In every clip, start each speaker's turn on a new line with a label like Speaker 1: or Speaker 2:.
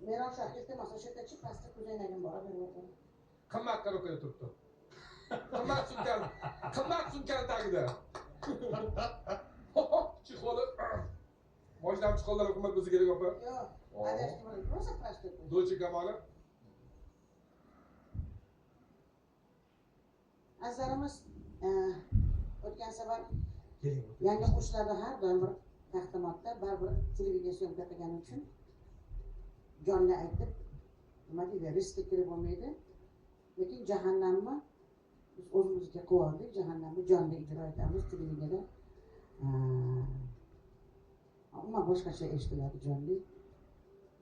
Speaker 1: Meral Şah iltimos o'sha yerda chiq pastda ko'zoynagim bor berib.
Speaker 2: Qimmat qarab turibdi. Qimmat sumkani tagida. Chiqoli. Mojdan chiqollar qimmat bo'lsa kerak opa.
Speaker 1: Yo'q, adashdim, просто pastda.
Speaker 2: Dolce Gabbana.
Speaker 1: Azizlarimiz, o'tgan safar yangi qo'shiqlarda har doim bir taqdimotda baribir televideniya syomka qilgani uchun jonli aytib, nima deydi, riskga kirib bo'lmaydi. Lekin jahannamni biz o'zimizga qo'ydik, jahannamni jonli ijro etamiz televideniyada. Umuman boshqacha eshitiladi jonli.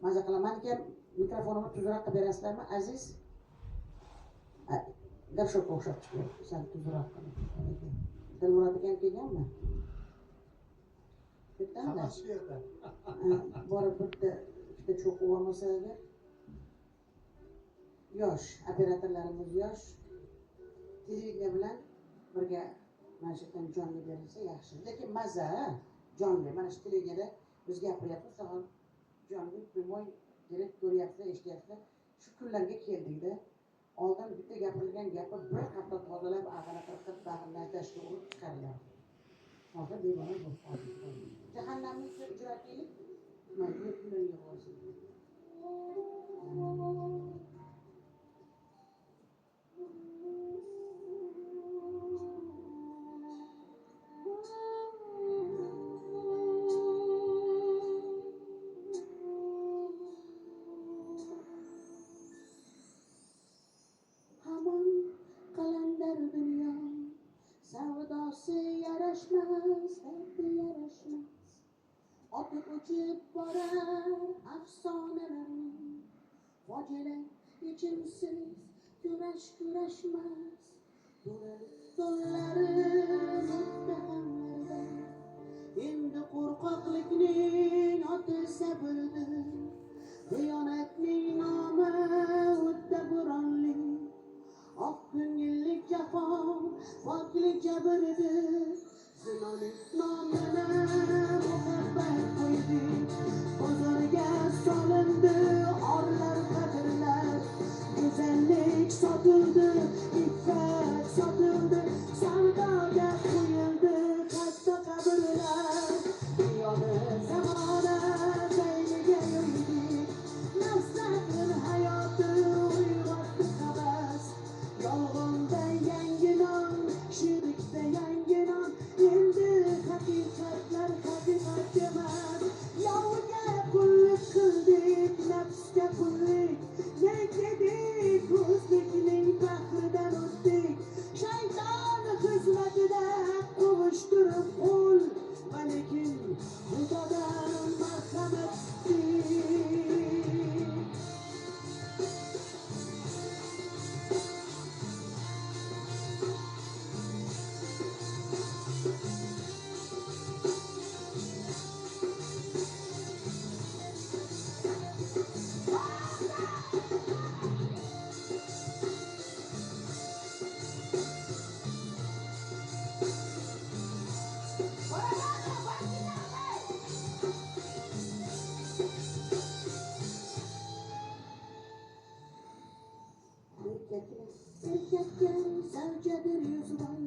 Speaker 1: Maza qilaman ekan, mikrofonimni tuzroq qilib berasizlarmi, aziz? Gapshopga o'xshab chiqyapti, sal tuzroq qilib. Dilmurod akam kelganmi? Bittami? Borib bitta cho'qib olmasa agar. Yosh, operatorlarimiz yosh. Televideniya bilan birga mana shu yerdan jonli berilsa yaxshi. Lekin maza, jonli. Mana shu televideniyada biz gapiryapmiz, tag'in jonli primoy direkt ko'ryapsizlar, eshityapsizlar. Shu kunlarga keldik-da. Oldin bitta gapirilgan gapi bir hafta tozalab, ag'ana qilib, bag'ridan tashlab urib chiqarilyapti. Hozir bemalol bo'lib jahannamni ijro qiling. Mana bu kunlarga bo'lsin. Otıp uçup varar afsonelerim, fojialar yechimsiz kurashmaz. Do'llarim muttahamlarda endi qo'rqoqlikning oti sabrdir, xiyonatning nomi o'tda buronli, oq ko'ngillik jafo poklik jabridir. Zinoning nomini muhabbat qo'ydi, bozorga solindi orlar qadrlar, go'zallik sotildi, iffat sotildi, savdoga qo'yildi katta qabrlar. Dunyoda zamona zayliga yo'ydik, nafsatning hayoti uyg'otdi havas, yolg'onda yangi non, shirikda yangi non. Endi haqiqatlar haqiqat emas, yovga qullik qildik, nafsga qullik, yedik o'zlikning bahridan o'tdik, shayton xizmatida qovushtirib qo'l, va lekin xudodan marhamat kutdik. Erkakka zavjadir yuzvoy,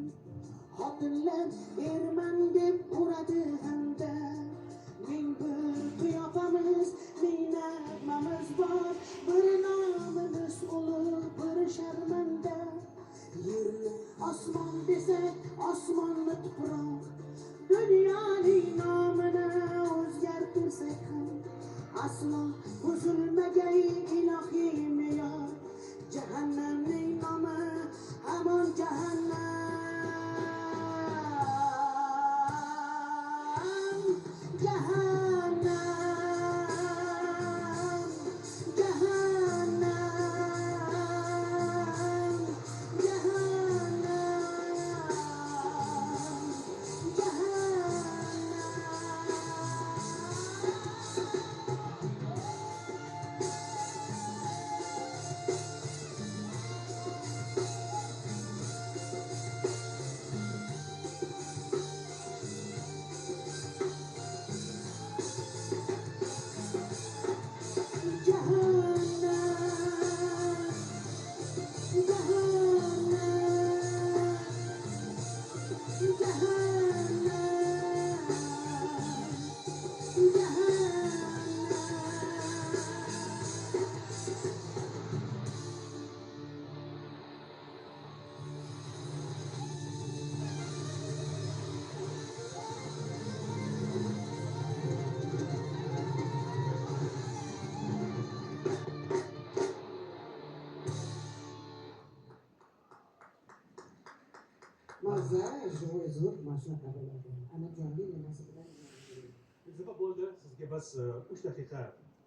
Speaker 1: xotinlar erman deb uradi hamda. Ming bir qiyofamiz, ming nag'mamiz bor, bir nomimiz ulug', bir sharmanda. Yerni osmon desak, osmonni tuproq, dunyoning nomini o'zgartirsak ham aslo buzilmagay ilohiy me'yor. Jahannamning nomi hamon jahannam, jahannam, jahannam, jahannam, jahannam. Mazza, живой звук, mashina qabul qiladi. Ana jonli nimasi bilan?
Speaker 3: Iltifa bo'ldi, sizga bas 3 daqiqa